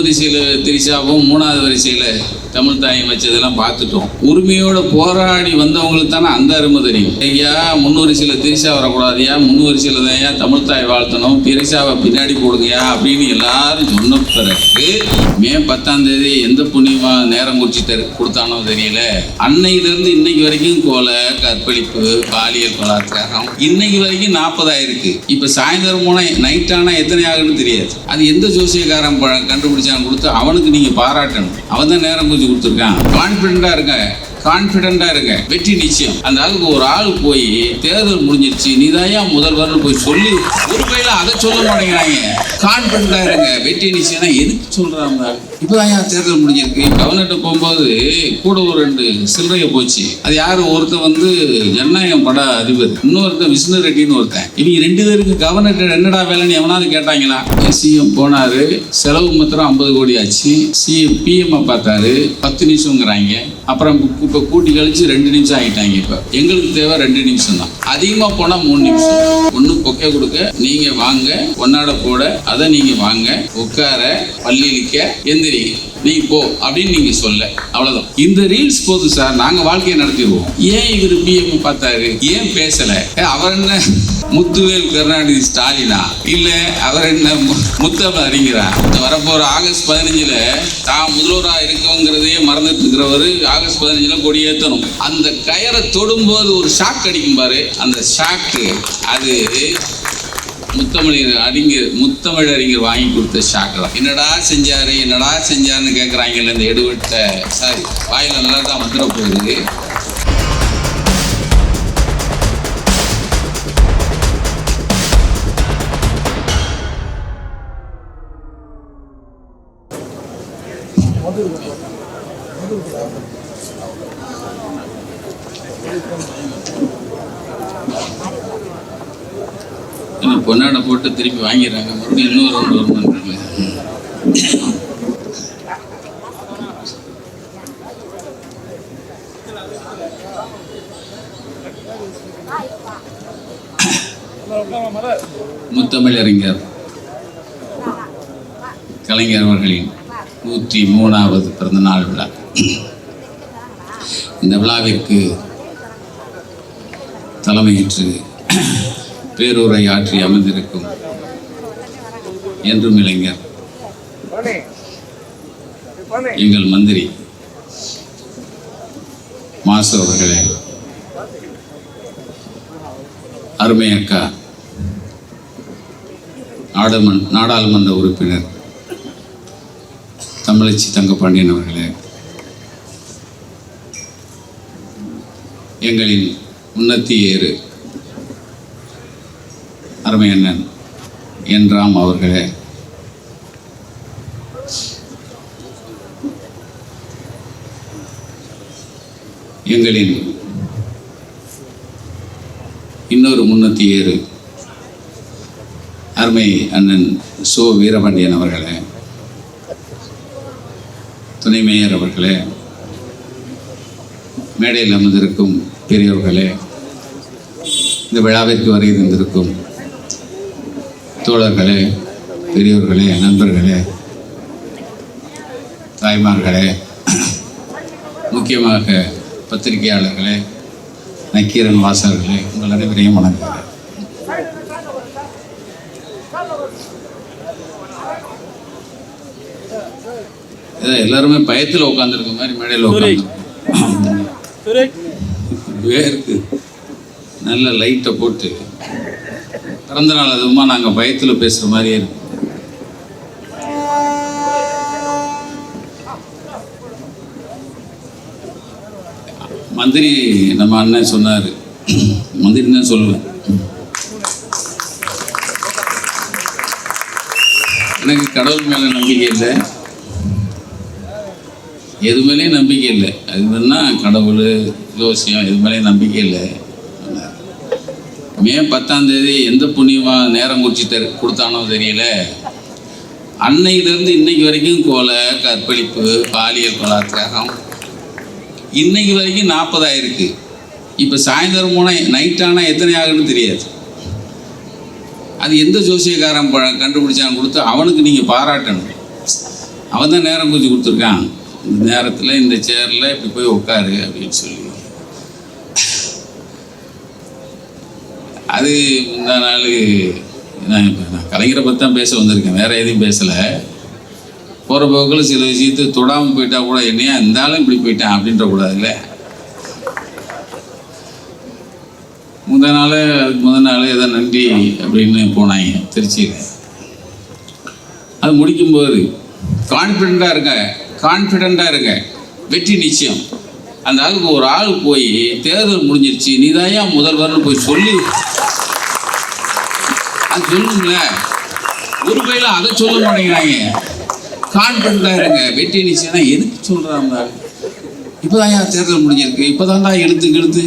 முன்வரிசையில் திரிஷாவும் 3வது வரிசையில் தமிழ் தாயம் வச்சதெல்லாம் பார்த்துட்டோம். உரிமையோட போராடி வந்தவங்களுக்கு தானே அந்த அருமை தெரியும். ஐயா முன்வரிசையில் திரிஷா வரக்கூடாதுயா, முன்வரிசையில் தான் ஐயா தமிழ் தாய் வாழ்த்தணும், திரிஷாவை பின்னாடி போடுங்கயா அப்படின்னு எல்லாரும் சொன்ன பிறகு மே 10ஆம் தேதி எந்த புண்ணியமா நேரம் குறிச்சிட்டு கொடுத்தானோ தெரியல. அன்னையிலிருந்து இன்னைக்கு வரைக்கும் கொலை, கற்பழிப்பு, பாலியல் பலாத்காரம் இன்னைக்கு வரைக்கும் 40 ஆயிருக்கு. இப்ப சாயந்தரம் போனா நைட் ஆனா எத்தனை ஆகுன்னு தெரியாது. அது எந்த ஜோசியக்காரன் கண்டுபிடிச்சான்னு கொடுத்து அவனுக்கு நீங்க பாராட்டணும். அவன் தான் நேரம் குறிச்சு கொடுத்துருக்கான். கான்பிடண்டா இருங்க, வெற்றி நிச்சயம். அந்த ஆளுக்கு ஒரு ஆள் போய் தேர்தல் முடிஞ்சிருச்சு நீதாயா முதல்வர்னு போய் சொல்லி ஒரு பையில அதை சொல்ல மாட்டேங்கிறாங்க. கான்பிடண்டா இருங்க, வெற்றி நிச்சயம்னா எதுக்கு சொல்றாங்க? இப்பதான் தேர்தல் முடிஞ்சிருக்கு. கவர்னர்கிட்ட போகும்போது கூட ஒரு 2 சில்லறைய போச்சு. அது யாரு? ஒருத்தன் ஜனநாயகம் பட அதிபர், இன்னொருத்தன் விஷ்ணு ரெட்டின்னு ஒருத்தன். இவங்க 2 பேருக்கு கவர்னர் என்னடா வேலைன்னு எவனாவது கேட்டாங்களா? சிஎம் போனாரு, செலவு மாத்திரம் 50 கோடி ஆச்சு. பிஎம் பார்த்தாரு, 10 நிமிஷம்ங்கிறாங்க. அப்புறம் இப்போ கூட்டி கழிச்சு 2 நிமிஷம் ஆகிட்டாங்க. இப்போ எங்களுக்கு தேவை 2 நிமிஷம் தான். அதிகமாக போனால் 3 நிமிஷம். ஒன்று பொக்கை கொடுக்க, நீங்க வாங்க, ஒன்னாட போட, அதை நீங்க வாங்க, உட்கார, பள்ளியிலிக்க, எந்திரி, நீ போ அப்படின்னு நீங்க சொல்ல, அவ்வளவுதான். இந்த ரீல்ஸ் போது சார், நாங்க வாழ்க்கையை நடத்திடுவோம். ஏன் இவர் பிஎம் பார்த்தாரு, ஏன் பேசல? அவர் என்ன முத்துவேல் கருணாநிதி ஸ்டாலினா? இல்ல அவர் என்ன முத்தமிழ் அறிஞரா? வரப்போற ஆகஸ்ட் 15 தான் முதல்வரா இருக்கவங்கிறதையே மறந்துட்டு இருக்கிறவரு ஆகஸ்ட் 15 கொடியேற்றணும். அந்த கயரை தொடும்போது ஒரு ஷாக் அடிக்கும் பாரு, அந்த ஷாக்கு அது முத்தமிழ் அறிஞர் வாங்கி கொடுத்த ஷாக்கு தான். என்னடா செஞ்சாருன்னு கேட்குறாங்கல்ல இந்த எடுவட்ட. சாரி, வாயில நல்லா தான் வந்துட போகுது. பொன்னாடை போட்டு திருப்பி வாங்கிடுறாங்க. மறுபடியும் இன்னொரு ரவுண்ட் வருமானு முத்தமிழ் அறிஞர் கலைஞர் அவர்களின் 103வது பிறந்தநாள் விழா. இந்த விழாவிற்கு தலைமையேற்று பேருரை ஆற்றி அமர்ந்திருக்கும் என்றும் இளைஞர் எங்கள் மந்திரி மாசு அவர்களே, அருமை அக்கா நாடாளுமன்ற உறுப்பினர் தமிழச்சி தங்கப்பாண்டியன் அவர்களே, எங்களின் உன்னத்தி ஏறு அருமை அண்ணன் என்றாம் அவர்களே, எங்களின் இன்னொரு முன்னத்தி ஏறு அருமை அண்ணன் சோ வீரபாண்டியன் அவர்களே, துணை மேயர் அவர்களே, மேடையில் அமர்ந்திருக்கும் பெரியவர்களே, இந்த விழாவிற்கு வருகை தந்திருக்கும் தோழர்களே, பெரியோர்களே, நண்பர்களே, தாய்மார்களே, முக்கியமாக பத்திரிகையாளர்களே, நக்கீரன் வாசகர்களே, உங்கள் அனைவரையும் வணங்குகிறேன். எல்லாருமே பயத்தில் உட்காந்துருக்க மாதிரி மேடையில் உட்காந்து வேர்க்கு நல்ல லைட்டை போட்டு பிறந்த நாள் அதுவுமா நாங்கள் பயத்தில் பேசுகிற மாதிரியே இருக்கு. மந்திரி நம்ம அண்ணன் சொன்னார், மந்திரி தான் சொல்லுவேன். எனக்கு கடவுள் மேலே நம்பிக்கை இல்லை, எது மேலேயும் நம்பிக்கை இல்லை. அது வேணா கடவுள் ஜோசியம் எது மேலேயும் நம்பிக்கை இல்லை. மே 10ஆம் தேதி எந்த புண்ணியமா நேரம் குறிச்சிட்டு கொடுத்தானோ தெரியல. அன்னையிலிருந்து இன்னைக்கு வரைக்கும் கொலை, கற்பழிப்பு, பாலியல் பலாத்காரம் இன்னைக்கு வரைக்கும் 40 ஆயிருக்கு. இப்போ சாயந்தரம் போனால் நைட் ஆனால் எத்தனை ஆகுன்னு தெரியாது. அது எந்த ஜோசியக்காரன் கண்டுபிடிச்சான்னு கொடுத்து அவனுக்கு நீங்கள் பாராட்டணும். அவன் தான் நேரம் குறித்து கொடுத்துருக்கான், இந்த நேரத்தில் இந்த சேரில் இப்படி போய் உட்காரு அப்படின்னு சொல்லி. அது முந்தா நாள் நான் கலைஞரை பற்றி தான் பேச வந்திருக்கேன், வேறு எதையும் பேசலை. போகிற போக்கில் சில விஷயத்தை தொடாமல் போயிட்டா கூட என்னையா இருந்தாலும் இப்படி போயிட்டான் அப்படின்ற கூடாதுல்ல. அதுக்கு முதல் நாள் ஏதோ நன்றி அப்படின்னு போனாங்க திருச்சியில். அது முடிக்கும்போது கான்ஃபிடெண்ட்டாக இருங்க, வெற்றி நிச்சயம். அந்த ஆளுக்கு ஒரு ஆள் போய் தேர்தல் முடிஞ்சிருச்சு நீதாயா முதல்வர்னு போய் சொல்லி அது சொல்லுங்கள. ஒரு பையில அதை சொல்ல மாட்டேங்கிறாங்க. கான்ஃபிடெண்ட்டாக இருங்க, வெற்றி நிச்சயம்னா எதுக்கு சொல்கிறாங்க? இப்போதான் தேர்தல் முடிஞ்சிருக்கு, இப்போதான்டா இழுத்து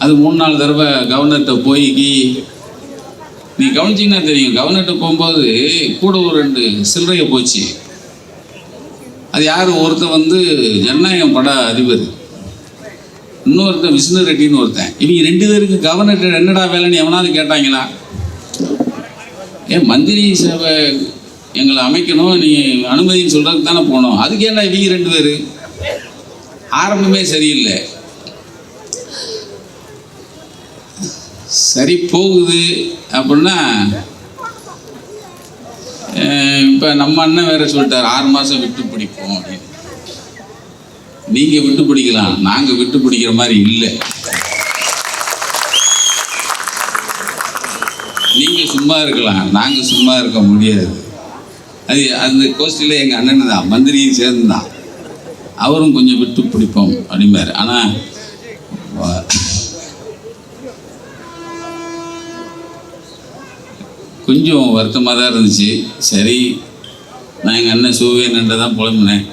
அது 3-4 தடவை கவர்னர்கிட்ட போய் நீ கவனிச்சிங்கன்னா தெரியும். கவர்னர்கிட்ட போகும்போது கூட ஒரு 2 சில்லறையை போச்சு. அது யார்? ஒருத்தன் ஜனநாயகம் பட அதிபர், இன்னொருத்தன் விஷ்ணு ரெட்டின்னு ஒருத்தன். இவங்க 2 பேருக்கு கவர்னர்கிட்ட என்னடா வேலைன்னு எவனாவது கேட்டாங்களா? மந்திரி சேவை எங்களை அமைக்கணும், நீ அனுமதின்னு சொல்கிறதுக்கு தானே போனோம். அதுக்கு ஏன்டா இவங்க 2 பேர்? ஆரம்பமே சரியில்லை. சரி போகுது அப்படின்னா இப்போ நம்ம அண்ணன் வேற சொல்லிட்டார் 6 மாதம் விட்டு பிடிப்போம் அப்படின்னு. நீங்கள் விட்டு பிடிக்கலாம், நாங்கள் விட்டு பிடிக்கிற மாதிரி இல்லை. நீங்கள் சும்மா இருக்கலாம், நாங்கள் சும்மா இருக்க முடியாது. அது அந்த கோஷ்டியில் எங்கள் அண்ணன் தான், மந்திரியும் சேர்ந்து தான். அவரும் கொஞ்சம் விட்டு பிடிப்போம் அப்படிம்பார். ஆனால் கொஞ்சம் வருத்தமாக தான் இருந்துச்சு. சரி, நான் எங்கள் அண்ணன் சூவேன்னு தான் புலம்புனேன்.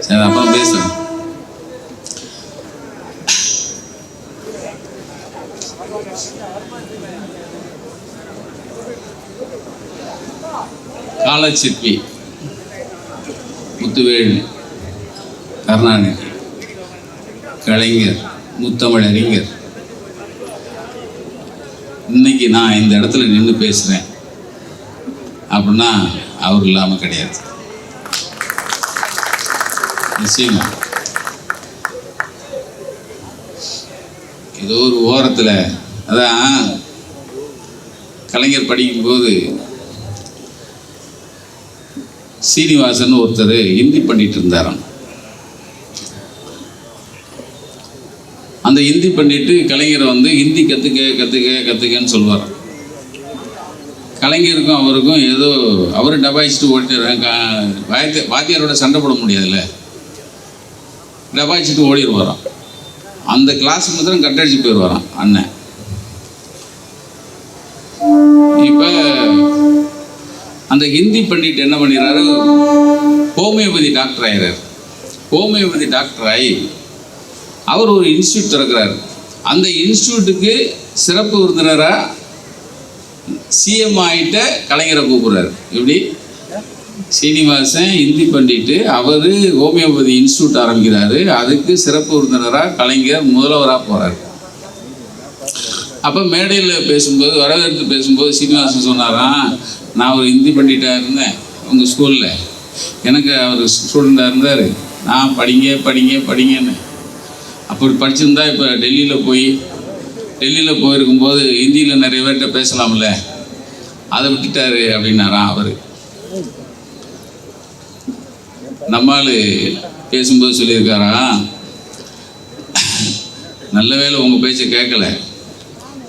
சரி அப்புறம் பேசுகிறேன். காலச்சிற்பி முத்துவேல், கருணாநிதி, கலைஞர், முத்தமிழ் அறிஞர். இன்னைக்கு நான் இந்த இடத்துல நின்று பேசுகிறேன் அப்படின்னா அவர் இல்லாமல் கிடையாது. நிச்சயமா ஏதோ ஒரு ஓரத்தில் அதான் கலைஞர் படிக்கும்போது சீனிவாசன் ஒருத்தர் ஹிந்தி பண்ணிட்டு இருந்தாராம். அந்த ஹிந்தி பண்ணிட்டு கலைஞரை ஹிந்தி கற்றுக்கன்னு சொல்லுவார். கலைஞருக்கும் அவருக்கும் ஏதோ அவரும் டபாய்ச்சிட்டு ஓடிட்டு வாத்தியாரோட சண்டை போட முடியாதுல்ல, டபாய்ச்சிட்டு ஓடிடுவாராம். அந்த கிளாஸ் மாத்திரம் கட்டடிச்சு போயிடுவாராம் அண்ணன். இப்போ அந்த ஹிந்தி பண்ணிட்டு என்ன பண்ணிடுறாரு, ஹோமியோபதி டாக்டர் ஆகிறார். ஹோமியோபதி டாக்டர் ஆகி அவர் ஒரு இன்ஸ்டியூட் திறக்கிறார். அந்த இன்ஸ்டியூட்டுக்கு சிறப்பு விருந்தினராக சிஎம் ஆகிட்ட கலைஞரை கூப்பிட்றாரு. இப்படி சீனிவாசன் ஹிந்தி பண்ணிட்டு அவர் ஹோமியோபதி இன்ஸ்டியூட் ஆரம்பிக்கிறாரு. அதுக்கு சிறப்பு விருந்தினராக கலைஞர் முதல்வராக போகிறார். அப்போ மேடையில் பேசும்போது, வரவேற்று பேசும்போது சீனிவாசன் சொன்னாராம், நான் ஒரு ஹிந்தி பண்டிட்டாக இருந்தேன் உங்கள் ஸ்கூலில், எனக்கு அவர் ஸ்டூடெண்ட்டாக இருந்தார், நான் படிங்கன்னு. அப்படி படிச்சிருந்தா இப்போ டெல்லியில் போயிருக்கும்போது ஹிந்தியில் நிறைய பேர்கிட்ட பேசலாம்ல, அதை விட்டுட்டாரு அப்படின்னாராம் அவர். நம்மால் பேசும்போது சொல்லியிருக்காரா, நல்ல வேளை உங்கள் பேச்சை கேட்கல,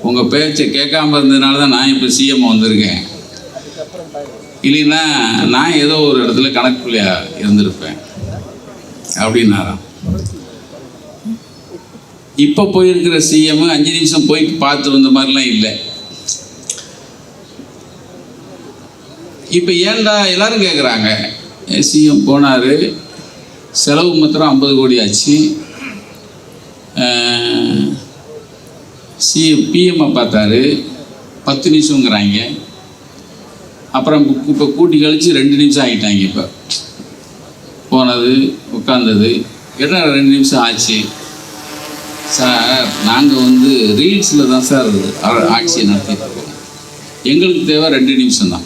உங்கள் பேச்சை கேட்காம இருந்ததுனால தான் நான் இப்போ சிஎம் வந்திருக்கேன், இல்லைன்னா நான் ஏதோ ஒரு இடத்துல கணக்குள்ளையாக இருந்திருப்பேன் அப்படின்னாராம். இப்போ போயிருக்கிற சிஎம் 5 நிமிஷம் போய் பார்த்து வந்த மாதிரிலாம் இல்லை. இப்போ ஏன்டா எல்லாரும் கேட்குறாங்க, சிஎம் போனார், செலவு மாத்திரம் 50 கோடி ஆச்சு, பிஎம்ஐ பார்த்தாரு 10 நிமிஷங்கிறாங்க, அப்புறம் இப்போ கூட்டி கழித்து 2 நிமிஷம் ஆகிட்டாங்க. இப்போ போனது உட்கார்ந்தது என்ன 2 நிமிஷம் ஆச்சு சார், நாங்கள் ரீல்ஸில் தான் சார் ஆட்சியை நடத்திட்டு இருக்கோம், எங்களுக்கு தேவை 2 நிமிஷம் தான்.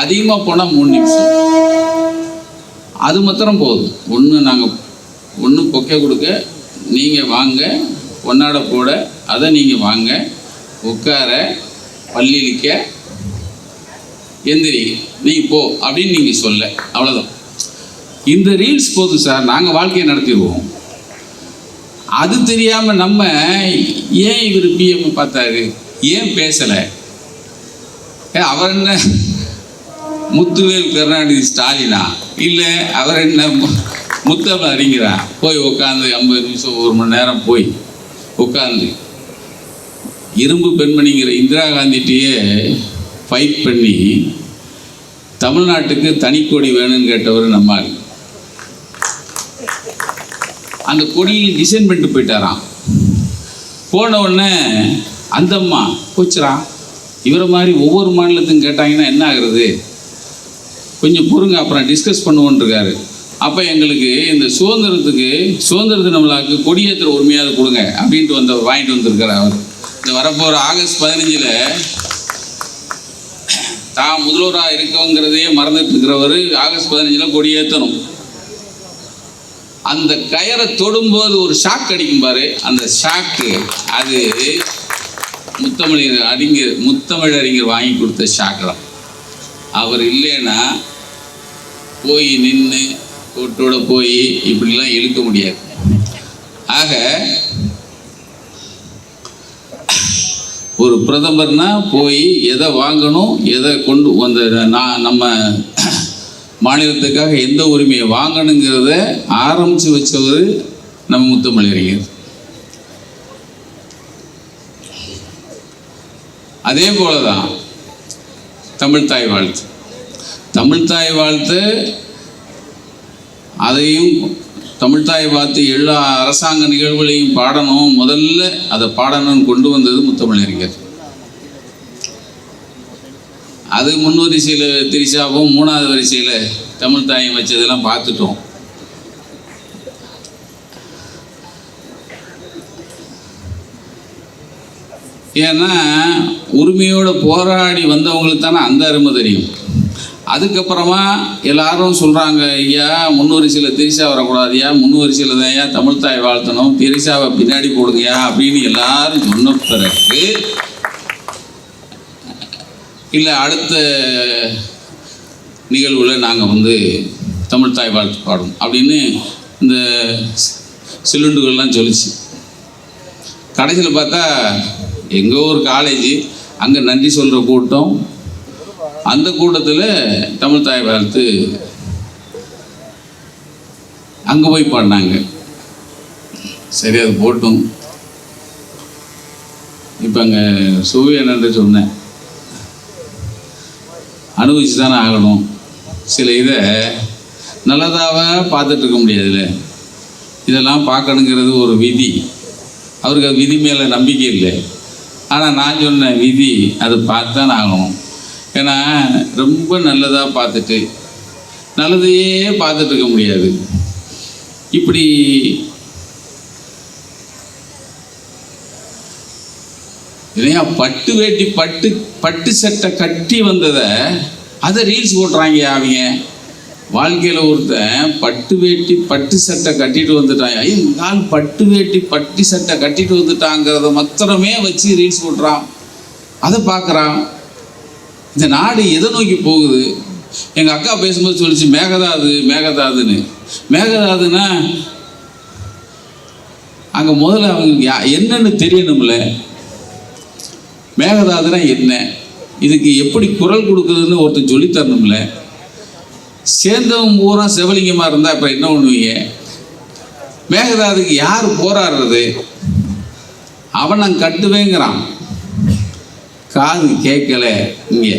அதிகமாக போனால் 3 நிமிஷம். அது மாத்திரம் போதும். ஒன்று பொக்கை கொடுக்க, நீங்கள் வாங்க, ஒன்னாட போட, அதை நீங்கள் வாங்க, உட்கார, பள்ளியிலிக்க, எந்திரி, நீ போ அப்படின்னு நீங்கள் சொல்ல, அவ்வளோதான். இந்த ரீல்ஸ் போதும் சார், நாங்கள் வாழ்க்கையை நடத்திடுவோம். அது தெரியாமல் நம்ம ஏன் இவர் பிஎம் பார்த்தாரு, ஏன் பேசலை, அவர் என்ன முத்துவேல் கருணாநிதி ஸ்டாலினா, இல்லை அவர் என்ன முத்தமிழ் அறிஞரா? போய் உட்காந்து 50 நிமிஷம் 1 மணி நேரம் போய் உட்காந்து இரும்பு பெண்மணிங்கிற இந்திரா காந்திகிட்டேயே ஃபைட் பண்ணி தமிழ்நாட்டுக்கு தனிக்கொடி வேணும்னு கேட்டவர் நம்மால். அந்த கொடியில் டிசைன் பண்ணிட்டு போயிட்டாராம். போன உடனே அந்த அம்மா போச்சுறான், இவரை மாதிரி ஒவ்வொரு மாநிலத்துக்கும் கேட்டாங்கன்னா என்ன ஆகுறது, கொஞ்சம் பொறுங்க அப்புறம் டிஸ்கஸ் பண்ணுவோன்னு இருக்காரு. அப்போ எங்களுக்கு இந்த சுதந்திர தின விழாவுக்கு கொடியேற்ற உரிமையாவது கொடுங்க அப்படின்ட்டு வாங்கிட்டு வந்திருக்காரு அவர். இந்த வரப்போகிற ஆகஸ்ட் 15 தான் முதல்வராக இருக்கவங்கிறதையே மறந்துட்டு இருக்கிறவர் ஆகஸ்ட் 15 கொடியேற்றணும். அந்த கயரை தொடும்போது ஒரு ஷாக் அடிக்கும் பாரு, அந்த ஷாக்கு அது முத்தமிழறிஞர் வாங்கி கொடுத்த ஷாக் தான். அவர் இல்லைன்னா போய் நின்று கோட்டோட போய் இப்படிலாம் இழுக்க முடியாது. ஆக ஒரு பிரதமர்னா போய் எதை வாங்கணும், எதை கொண்டு வந்த நம்ம மாநிலத்துக்காக எந்த உரிமையை வாங்கணுங்கிறத ஆரம்பித்து வச்சவர் நம்ம முத்தமிழறிஞர். அதே போல தான் தமிழ்தாய் வாழ்த்து, அதையும் தமிழ்தாய் வாழ்த்து எல்லா அரசாங்க நிகழ்வுகளையும் பாடணும், முதல்ல அதை பாடணும்னு கொண்டு வந்தது முத்தமிழறிஞர். அது 3 வரிசையில் திரிசாவும் 3வது வரிசையில் தமிழ்தாயும் வச்சதெல்லாம் பார்த்துட்டோம். ஏன்னா உரிமையோடு போராடி வந்தவங்களுக்கு தானே அந்த அருமை தெரியும். அதுக்கப்புறமா எல்லாரும் சொல்கிறாங்க, ஐயா 3 வரிசையில் திரிசா வரக்கூடாதுயா, 3 வரிசையில் தான் ஐயா தமிழ்தாய் வாழ்த்தணும், திரிசாவை பின்னாடி போடுங்கயா அப்படின்னு எல்லாரும் சொன்ன பிறகு இல்லை அடுத்த நிகழ்வில் நாங்கள் தமிழ்தாய் வாழ்த்து பாடும் அப்படின்னு இந்த சிலுண்டுகள்லாம் சொல்லிச்சு. கடைசியில் பார்த்தா எங்கோ ஒரு காலேஜ், அங்கே நன்றி சொல்கிற கூட்டம், அந்த கூட்டத்தில் தமிழ்தாய் வாழ்த்து அங்கே போய் பாடினாங்க. சரி, அது போட்டும். இப்போ அங்கே சூரியன் சொன்னேன், அனுபவிச்சு தானே ஆகணும். சில இதை நல்லதாக பார்த்துட்டு இருக்க முடியாதுல்ல, இதெல்லாம் பார்க்கணுங்கிறது ஒரு விதி. அவருக்கு அது விதி மேலே நம்பிக்கை இல்லை. ஆனால் நான் சொன்ன விதி அதை பார்த்து தான் ஆகணும். ஏன்னா ரொம்ப நல்லதாக பார்த்துட்டு நல்லதையே பார்த்துட்டு இருக்க முடியாது. இப்படி இல்லையா, பட்டு வேட்டி பட்டு சட்டை கட்டி வந்ததை அதை ரீல்ஸ் போட்டுறாங்க. அவங்க வாழ்க்கையில் ஒருத்தன் பட்டு வேட்டி பட்டு சட்டை கட்டிட்டு வந்துட்டான், கால் பட்டு வேட்டி பட்டு சட்டை கட்டிட்டு வந்துட்டாங்கிறத மாத்திரமே வச்சு ரீல்ஸ் போட்டுறான். அதை பார்க்குறான். இந்த நாடு எதை நோக்கி போகுது? எங்கள் அக்கா பேசும்போது சொல்லிச்சு மேகதாதுன்னு. மேகதாதுன்னா அங்கே முதல்ல அவங்க என்னன்னு தெரியணும்ல. மேகதாதுனா என்ன, இதுக்கு எப்படி குரல் கொடுக்குறதுன்னு ஒருத்தர் சொல்லித்தரணும்ல. சேர்ந்தவன் பூரா சிவலிங்கமாக இருந்தால் இப்போ என்ன பண்ணுவீங்க? மேகதாதுக்கு யார் போராடுறது? அவன் நான் கட்டுவேங்கிறான், காது கேட்கல. இங்கே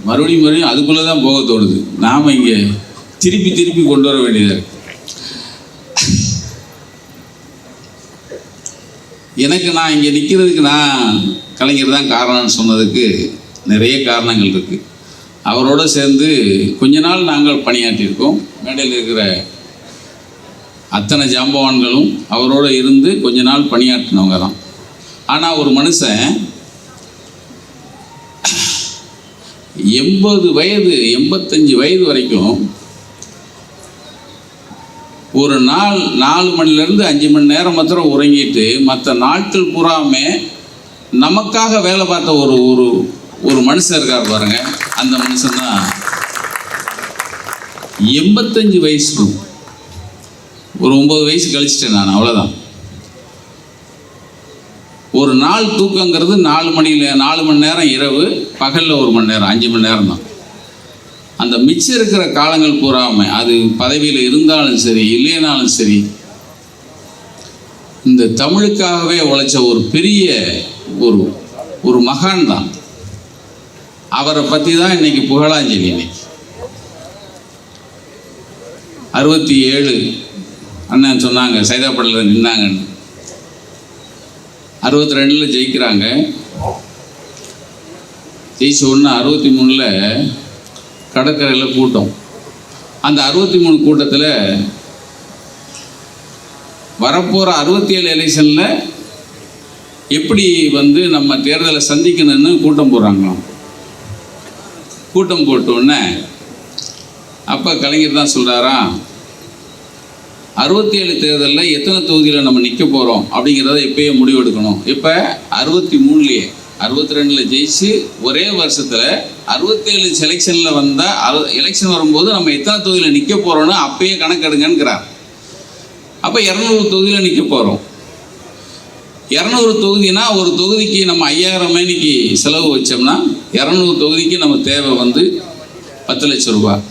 மறுபடியும் அதுக்குள்ளே தான் போக தோணுது. நாம் இங்கே திருப்பி கொண்டு வர வேண்டியதாக இருக்கு. எனக்கு நான் இங்கே நிற்கிறதுக்கு நான் கலைஞர் தான் காரணம்னு சொன்னதுக்கு நிறைய காரணங்கள் இருக்குது. அவரோடு சேர்ந்து கொஞ்ச நாள் நாங்கள் பணியாற்றியிருக்கோம். மேடையில் இருக்கிற அத்தனை ஜாம்பவான்களும் அவரோடு இருந்து கொஞ்ச நாள் பணியாற்றினவங்க தான். ஆனால் ஒரு மனுஷன் 80 வயது 85 வயது வரைக்கும் ஒரு நாள் 4 மணிலேருந்து 5 மணி நேரம் மாத்திரம் உறங்கிட்டு மற்ற நாட்கள் பூராமே நமக்காக வேலை பார்த்த ஒரு ஒரு ஒரு மனுஷன் இருக்கார் பாருங்க. அந்த மனுஷன் தான் 85 வயசுக்கும் ஒரு 9 வயசு கழிச்சிட்டேன் நான், அவ்வளோதான். ஒரு நாள் தூக்கங்கிறது 4 மணி நேரம் இரவு, பகலில் 1 மணி நேரம், 5 மணி நேரம் தான். அந்த மிச்சம் இருக்கிற காலங்கள் பூராமல் அது பதவியில் இருந்தாலும் சரி இல்லைனாலும் சரி இந்த தமிழுக்காகவே உழைச்ச ஒரு பெரிய ஒரு மகான் தான். அவரை பற்றி தான் இன்னைக்கு புகழாஞ்சலி. இன்னைக்கு 67 அண்ணன் சொன்னாங்க சைதாப்பட்டில் நின்னாங்கன்னு. 62 ஜெயிக்கிறாங்க. ஜெயிச்ச உடனே 63 கடற்கரையில் கூட்டம். அந்த 63 கூட்டத்தில் வரப்போகிற 67 எலெக்ஷனில் எப்படி நம்ம தேர்தலை சந்திக்கணும்னு கூட்டம் போடுறாங்களாம். கூட்டம் போட்டோடனே அப்போ கலைஞர் தான் சொல்கிறாராம், 67 தேர்தலில் எத்தனை தொகுதியில் நம்ம நிற்க போகிறோம் அப்படிங்கிறத எப்பயே முடிவெடுக்கணும். இப்போ 63 62 ஜெயிச்சு ஒரே வருஷத்தில் 67 செலெக்ஷனில் வந்தால் எலெக்ஷன் வரும்போது நம்ம எத்தனை தொகுதியில் நிற்க போகிறோன்னு அப்பயே கணக்கெடுங்கிறார். அப்போ 200 தொகுதியில் நிற்க போகிறோம். 200 தொகுதினா ஒரு தொகுதிக்கு நம்ம 5000 மேனிக்கு செலவு வச்சோம்னா 200 தொகுதிக்கு நம்ம தேவை 10 லட்சம் ரூபாய்.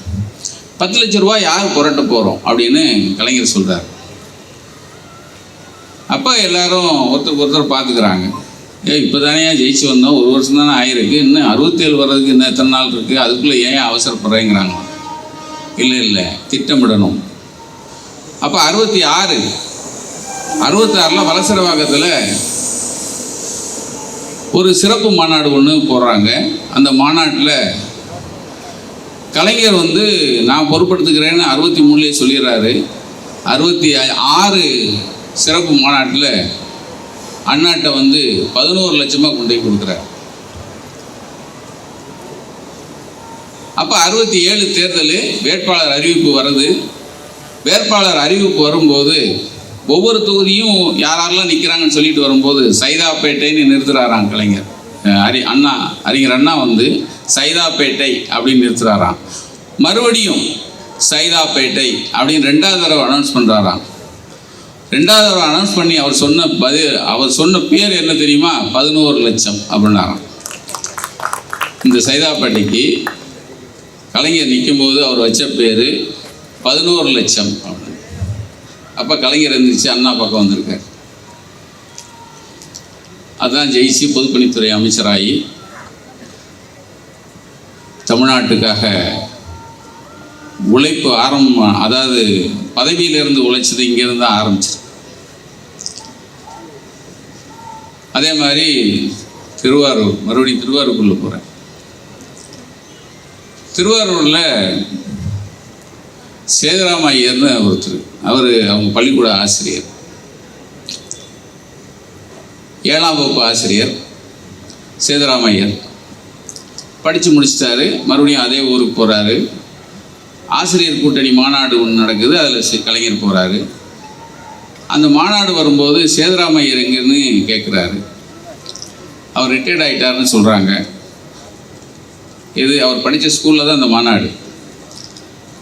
10 லட்சம் ரூபாய் யார் புரட்ட போகிறோம் அப்படின்னு கலைஞர் சொல்கிறார். அப்போ எல்லாரும் ஒருத்தர் பார்த்துக்கிறாங்க. இப்போ தானே ஜெயிச்சு வந்தோம், ஒரு வருஷம் தானே ஆயிருக்கு, இன்னும் 67 வர்றதுக்கு இன்னும் எத்தனை நாள் இருக்குது, அதுக்குள்ளே ஏன் அவசரப்படுறேங்கிறாங்க. இல்லை திட்டமிடணும். அப்போ 66 வலசரவாக்கத்தில் ஒரு சிறப்பு மாநாடு ஒன்று போடுறாங்க. அந்த மாநாட்டில் கலைஞர் நான் பொறுப்படுத்துக்கிறேன்னு 63 சொல்லிடுறாரு. 66 சிறப்பு மாநாட்டில் அண்ணாட்ட 11 லட்சமாக கொண்டு போய் கொடுக்குறாரு. அப்போ 67 தேர்தல் வேட்பாளர் அறிவிப்பு வருது. வேட்பாளர் அறிவிப்பு வரும்போது ஒவ்வொரு தொகுதியும் யாரெல்லாம் நிற்கிறாங்கன்னு சொல்லிட்டு வரும்போது சைதாப்பேட்டைன்னு நிறுத்துறாராம் கலைஞர். அறிஞர் அண்ணா சைதாப்பேட்டை அப்படின்னு நிறுத்துறாராம். மறுபடியும் சைதாப்பேட்டை அப்படின்னு 2வது தடவை அனௌன்ஸ் பண்ணுறாராம். 2வது தடவை அனௌன்ஸ் பண்ணி அவர் சொன்ன பேர் என்ன தெரியுமா? 11 லட்சம் அப்படின்னாராம். இந்த சைதாப்பேட்டைக்கு கலைஞர் நிற்கும்போது அவர் வச்ச பேர் 11 லட்சம் அப்படின்னு. அப்போ கலைஞர் இருந்துச்சு, அண்ணா பக்கம் வந்திருக்கார். அதான் ஜெயிச்சு பொதுப்பணித்துறை அமைச்சராகி தமிழ்நாட்டுக்காக உழைப்பு அதாவது பதவியிலிருந்து உழைச்சது இங்கேருந்து தான் ஆரம்பிச்சது. அதே மாதிரி திருவாரூர், மறுபடியும் திருவாரூருக்குள்ளே போகிறேன். திருவாரூரில் சேதுராம ஐயர்னு ஒருத்தர், அவங்க பள்ளிக்கூட ஆசிரியர், 7ஆம் வகுப்பு ஆசிரியர் சேதுராம ஐயர். படித்து முடிச்சிட்டாரு. மறுபடியும் அதே ஊருக்கு போகிறாரு. ஆசிரியர் கூட்டணி மாநாடு ஒன்று நடக்குது, அதில் கலைஞர் போகிறாரு. அந்த மாநாடு வரும்போது சேதுராம ஐயர் எங்கன்னு கேட்குறாரு. அவர் ரிட்டையர்ட் ஆகிட்டாருன்னு சொல்கிறாங்க. அவர் படித்த ஸ்கூலில் தான் அந்த மாநாடு.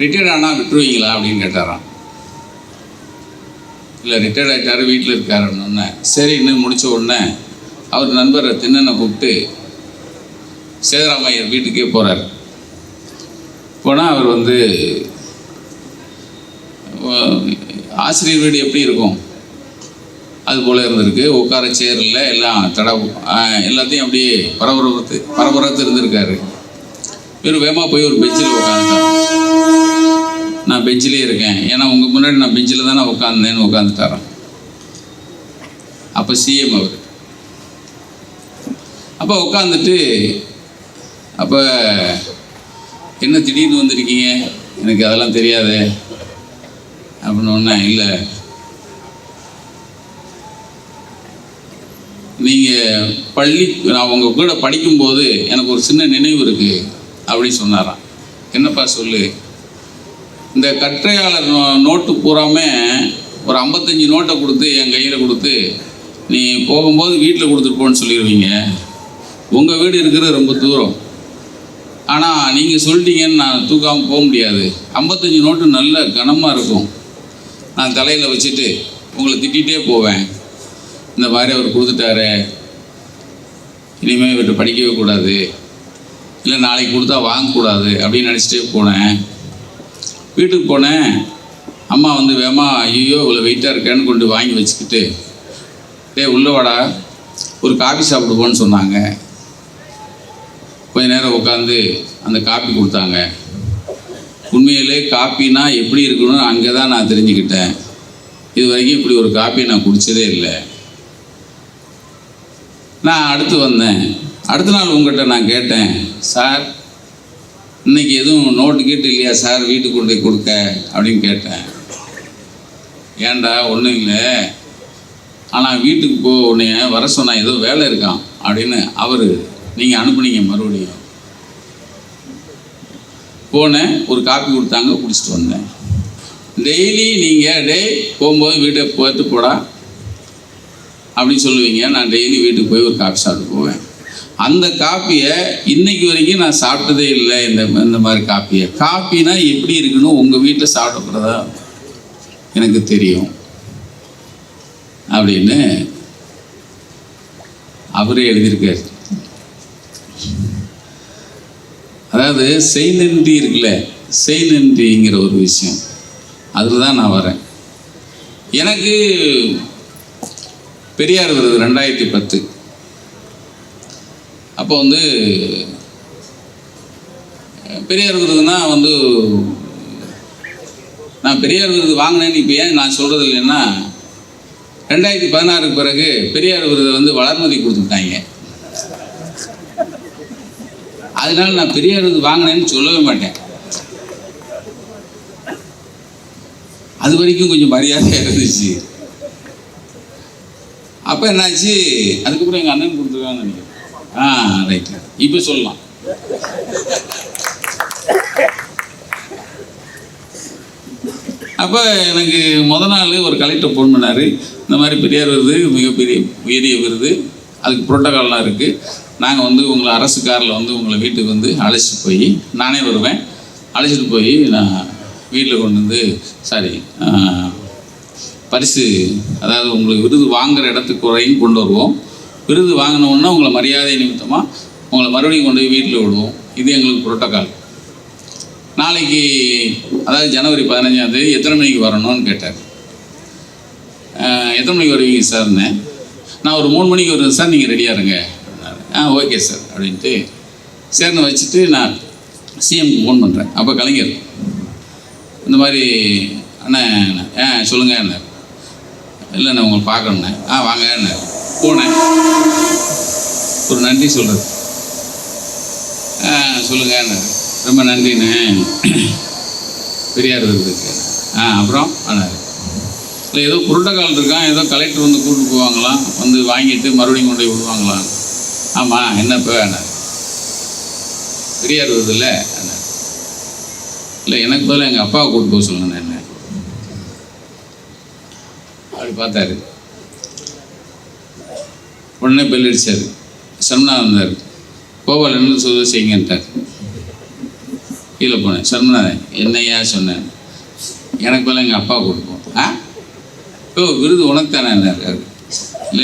ரிட்டையர்ட் ஆனால் விட்டுருவீங்களா அப்படின்னு கேட்டாராம். இல்லை, ரிட்டையர்ட் ஆகிட்டார், வீட்டில் இருக்காருன்னு. சரி, இன்னும் முடித்த உடனே அவர் நண்பரை திண்ணனை கூப்பிட்டு சேதுராம ஐயர் வீட்டுக்கே போகிறார். போனால் அவர் ஆசிரியர் வீடு எப்படி இருக்கும் அது போல் இருந்திருக்கு. உட்கார சேரில் எல்லாம் எல்லாத்தையும் அப்படியே பரபரத்து இருந்திருக்காரு. இவர் வேகமாக போய் ஒரு பெஞ்சில் உட்காந்துட்டார். நான் பெஞ்சிலே இருக்கேன், ஏன்னா உங்கள் முன்னாடி நான் பெஞ்சில் தானே உட்காந்தேன்னு உட்காந்துட்டாரான். அப்போ சிஎம் அவர். அப்போ உட்காந்துட்டு, அப்போ என்ன திடீர்னு வந்திருக்கீங்க, எனக்கு அதெல்லாம் தெரியாது அப்படின்னு ஒன்று. இல்லை, நீங்கள் நான் உங்கள் கூட படிக்கும்போது எனக்கு ஒரு சின்ன நினைவு இருக்குது. அப்படி சொன்னாராம். என்னப்பா சொல்லு, இந்த கற்றையாளர் நோட்டு பூராமே ஒரு 55 நோட்டை கொடுத்து என் கையில் கொடுத்து நீ போகும்போது வீட்டில் கொடுத்துட்டு போன்னு சொல்லிடுவீங்க. உங்கள் வீடு இருக்கிறது ரொம்ப தூரம், ஆனால் நீங்கள் சொல்லிட்டீங்கன்னு நான் தூக்காமல் போக முடியாது. 55 நோட்டு நல்ல கனமாக இருக்கும். நான் தலையில் வச்சுட்டு உங்களை திட்டிகிட்டே போவேன். இந்த மாதிரி அவர் கொடுத்துட்டாரு, இனிமேல் இவர்கிட்ட படிக்கவே கூடாது, இல்லை நாளைக்கு கொடுத்தா வாங்கக்கூடாது அப்படின்னு நினச்சிட்டே போனேன். வீட்டுக்கு போனேன். அம்மா வந்து வேமா ஐயோ இவ்வளோ வெயிட்டாக இருக்கேன்னு கொண்டு வாங்கி வச்சுக்கிட்டு, உள்ளே வாடா ஒரு காபி சாப்பிடுவோன்னு சொன்னாங்க. கொஞ்ச நேரம் உட்காந்து அந்த காப்பி கொடுத்தாங்க. உண்மையிலே காப்பினா எப்படி இருக்கணும்னு அங்கே தான் நான் தெரிஞ்சுக்கிட்டேன். இது வரைக்கும் இப்படி ஒரு காப்பி நான் குடித்ததே இல்லை. நான் அடுத்து வந்தேன். அடுத்த நாள் உங்கள்கிட்ட நான் கேட்டேன், சார் இன்னைக்கு எதுவும் நோட்டு கேட்டு இல்லையா சார் வீட்டுக்கு கொண்டு போய் கொடுக்க அப்படின்னு கேட்டேன். ஏன்டா ஒன்றும் இல்லை, ஆனால் வீட்டுக்கு போ உடனே வர சொன்னால் ஏதோ வேலை இருக்கான் அப்படின்னு அவர் நீங்கள் அனுப்புனீங்க. மறுபடியும் போனேன், ஒரு காப்பி கொடுத்தாங்க, குடிச்சிட்டு வந்தேன். டெய்லி நீங்கள் போகும்போது வீட்டை போட்டு போடா அப்படின்னு சொல்லுவீங்க. நான் டெய்லி வீட்டுக்கு போய் ஒரு காப்பி சாப்பிட்டு போவேன். அந்த காப்பியை இன்னைக்கு வரைக்கும் நான் சாப்பிட்டதே இல்லை. இந்த மாதிரி காப்பினா எப்படி இருக்கணும் உங்கள் வீட்டில் சாப்பிடப்படுறதா எனக்கு தெரியும் அப்படின்னு அவரே எழுதியிருக்கார். அதாவது செய் நன்றி இருக்குல்ல, செய் நன்றிங்கிற ஒரு விஷயம், அதில் தான் நான் வரேன். எனக்கு பெரியார் விருது 2010. அப்போ வந்து பெரியார் விருதுனா வந்து நான் பெரியார் விருது வாங்கினேன்னு இப்போ ஏன் நான் சொல்கிறது இல்லைன்னா, 2016 பிறகு பெரியார் விருதை வந்து வளர்மதி கொடுத்துட்டாங்க. அதனால நான் பெரியார் விருது வாங்கினேன்னு சொல்லவே மாட்டேன். அது வரைக்கும் கொஞ்சம் மரியாதையாக இருந்துச்சு. அப்போ என்னாச்சு, அதுக்கப்புறம் எங்கள் அண்ணன் கொடுத்துருக்காங்கன்னு நினைக்கிறேன். ரைட்டு, இப்போ சொல்லலாம். அப்போ எனக்கு நாள் ஒரு கலெக்டர் ஃபோன் பண்ணார். இந்த மாதிரி பெரியார் விருது மிகப்பெரிய உயரிய விருது, அதுக்கு புரோட்டோகால்லாம் இருக்குது. நாங்கள் வந்து உங்களை அரசு காரில் வந்து உங்களை வீட்டுக்கு வந்து அழைச்சிட்டு போய், நானே வருவேன், அழைச்சிட்டு போய் நான் வீட்டில் கொண்டு வந்து பரிசு, அதாவது உங்களுக்கு விருது வாங்குகிற இடத்துக்கு வரையும் கொண்டு வருவோம். விருது வாங்கினோன்னா உங்களை மரியாதை நிமித்தமாக உங்களை மறுபடியும் கொண்டு போய் வீட்டில் விடுவோம். இது எங்களுக்கு புரோட்டோகால். நாளைக்கு அதாவது ஜனவரி 15ஆம் தேதி எத்தனை மணிக்கு வரணும்னு கேட்டார். எத்தனை மணிக்கு வருவீங்க சார்னு. நான் ஒரு 3 மணிக்கு வருவேன் சார், நீங்கள் ரெடியாக இருங்க. ஓகே சார் அப்படின்ட்டு சேர்ந்து வச்சுட்டு நான் சிஎம்க்கு ஃபோன் பண்ணுறேன். அப்போ கலைஞர் இந்த மாதிரி அண்ணன் சொல்லுங்க என்ன, இல்லை நான் உங்களை பார்க்கணுண்ணே. வாங்க என்ன போனேன். ஒரு நன்றி சொல்கிறது. சொல்லுங்க என்ன, ரொம்ப நன்றிண்ணே பெரியார் விருதுக்கு. அப்புறம் ஆனார், இல்லை ஏதோ புரோட்டோகால் இருக்கான், ஏதோ கலெக்டர் வந்து கூப்பிட்டு போவாங்களாம், வந்து வாங்கிட்டு மறுபடியும் கொண்டு போய் விடுவாங்களாம். ஆமாம் என்னப்போ ஆனார், பெரியார் விருது இல்லை ஆனார். இல்லை எனக்கு பதில் எங்கள் அப்பாவை கூப்பிட்டு போக சொல்லுங்கண்ணே என்ன அப்படி பார்த்தாரு. உடனே பெல் அடித்தார். சர்மனா வந்தார். கோபால் என்ன சொல்ல செய்யுங்கன்ட்டார். கீழே போனேன். சர்மநாதன் என்னையா சொன்னேன், எனக்கு பதில் எங்கள் அப்பா கொடுப்போம். விருது உனக்கு தானே இருக்காரு.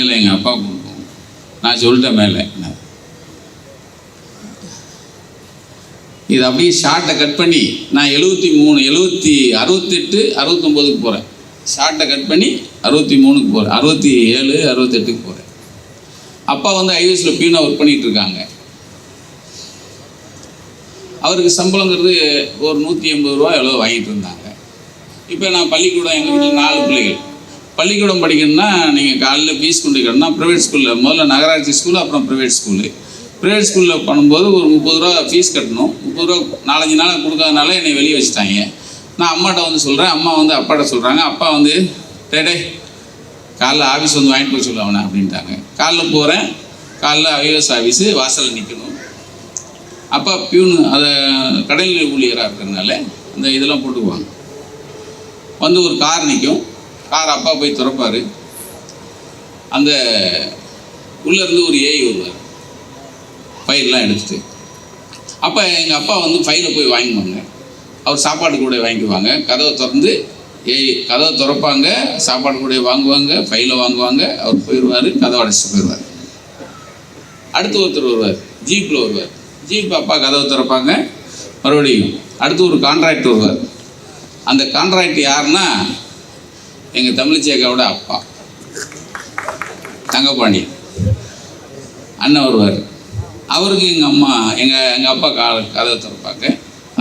இல்லை எங்கள் அப்பா கொடுப்போம், நான் சொல்லிட்டேன் மேலே. இது அப்படியே ஷார்ட்டை கட் பண்ணி நான் 73, 68, 69க்கு போகிறேன். ஷார்ட்டை கட் பண்ணி 63க்கு போகிறேன், 67, 68க்கு போகிறேன். அப்பா வந்து ஐஎஸ்ல பியூனாக ஒர்க் பண்ணிகிட்டு இருக்காங்க. அவருக்கு சம்பளங்கிறது ஒரு 180 ரூபா எவ்வளோ வாங்கிட்டு இருந்தாங்க. இப்போ நான் பள்ளிக்கூடம், எங்கள் வீட்டில் 4 பிள்ளைகள் பள்ளிக்கூடம் படிக்கணும்னா நீங்கள் காலையில் ஃபீஸ் கொண்டு வைக்கணும்னா ப்ரைவேட் ஸ்கூலில், முதல்ல நகராட்சி ஸ்கூலு அப்புறம் ப்ரைவேட் ஸ்கூலு. ப்ரைவேட் ஸ்கூலில் பண்ணும்போது ஒரு 30 ரூபா ஃபீஸ் கட்டணும். 30 ரூபா 4-5 நாள் கொடுக்காதனால என்னை வெளியே வச்சுட்டாங்க. நான் அம்மாட்ட வந்து சொல்கிறேன், அம்மா வந்து அப்பாட்ட சொல்கிறாங்க. அப்பா வந்து டே காலைல ஆஃபீஸ் வந்து வாங்கிட்டு போய் சொல்லுவானே அப்படின்ட்டாங்க. காலைல போகிறேன், காலைல ஐஎஸ் ஆஃபீஸு வாசலில் நிற்கணும். அப்பா பியூனு அதை கடைநிலை ஊழியராக இருக்கிறதுனால அந்த இதெல்லாம் போட்டுக்குவாங்க. வந்து ஒரு கார் நிற்கும், கார் அப்பா போய் திறப்பார். அந்த உள்ளேருந்து ஒரு ஏஐ வருவார் ஃபைல்லாம் எடுத்துகிட்டு. அப்போ எங்கள் அப்பா வந்து ஃபைலை போய் வாங்கிக்குவாங்க. அவர் சாப்பாடு கூட வாங்கிக்குவாங்க. கதவை திறந்து கதவை திறப்பாங்க, சாப்பாடு கூட வாங்குவாங்க, ஃபைலை வாங்குவாங்க. அவர் போயிடுவார், கதவை அடைச்சிட்டு போயிடுவார். அடுத்து ஒருத்தர் வருவார், ஜீப்பில் வருவார். ஜீப் அப்பா கதவை திறப்பாங்க, மறுபடியும் அடுத்து ஒரு கான்ட்ராக்ட் வருவார். அந்த கான்ட்ராக்ட் யாருன்னா எங்கள் தமிழ்ச்சேக்காவோட அப்பா தங்கப்பாண்டி அண்ணன் வருவார். அவருக்கு எங்கள் அப்பா கதவை திறப்பாங்க.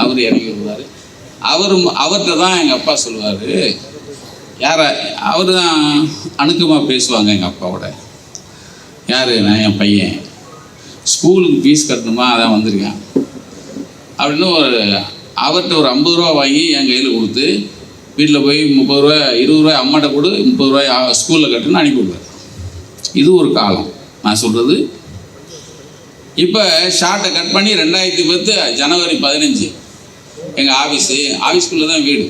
அவர் இறங்கி வருவார். அவர்கிட்ட தான் எங்கள் அப்பா சொல்லுவார், அவர் தான் அணுக்கமாக பேசுவாங்க எங்கள் அப்பாவோட. யார்? நான் என் பையன் ஸ்கூலுக்கு ஃபீஸ் கட்டணுமா, அதான் வந்திருக்கேன் அப்படின்னு அவர்கிட்ட ஒரு 50 ரூபா வாங்கி என் கையில் கொடுத்து வீட்டில் போய் 30 ரூபா 20 ரூபாய் அம்மாட்ட கொடு, 30 ரூபாய் ஸ்கூலில் கட்டுன்னு அனுப்பி விடுவார். இது ஒரு காலம் நான் சொல்கிறது. இப்போ ஷார்ட்டை கட் பண்ணி 2010 ஜனவரி 15 எங்கள் ஆஃபீஸ்க்குள்ளே தான் வீடு.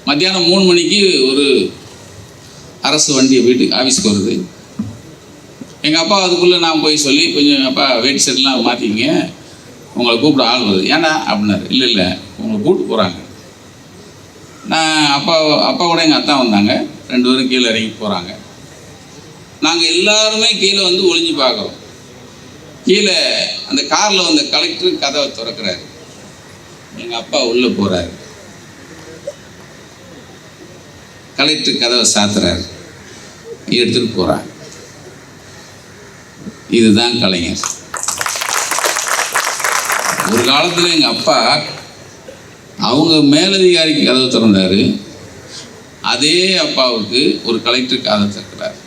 மத்தியானம் 3 மணிக்கு ஒரு அரசு வண்டி வீட்டுக்கு ஆஃபீஸ்க்கு வருது. எங்கள் அப்பா அதுக்குள்ளே நான் போய் சொல்லி, கொஞ்சம் அப்பா வெயிட் செட்லாம் மாற்றிக்கிங்க, உங்களை கூப்பிட ஆள் வருது. ஏன்னா அப்படின்னாரு. இல்லை உங்களை கூப்பிட்டு போகிறாங்க. நான் அப்பாவோட எங்கள் அத்தான் வந்தாங்க. 2 பேரும் கீழே இறங்கி போகிறாங்க. நாங்கள் எல்லாருமே கீழே வந்து ஒளிஞ்சு பார்க்குறோம். கீழே அந்த காரில் வந்த கலெக்டர் கதவை திறக்கிறாரு. எங்கள் அப்பா உள்ளே போகிறாரு. கலெக்டர் கதவை சாத்துறாரு, எடுத்துகிட்டு போகிறாங்க. இதுதான் கலைஞர். ஒரு காலத்தில் எங்கள் அப்பா அவங்க மேலதிகாரிக்கு கதவை திறந்தார். அதே அப்பாவுக்கு ஒரு கலெக்டர் கதவை திறக்கிறார்.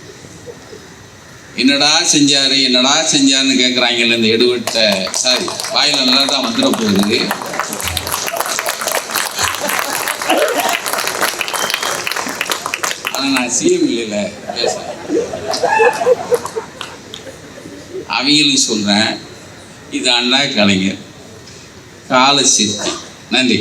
என்னடா செஞ்சாருன்னு கேட்குறாங்கல்ல இந்த எடுவட்ட. சாரி, வாயில் நல்லா தான் வந்துட போகுது. ஆனால் நான் சிஎம் இல்லைல்ல பேச, அவங்களுக்கு சொல்கிறேன், இது அண்ணா கலைஞர் கால சிற்பி. நன்றி.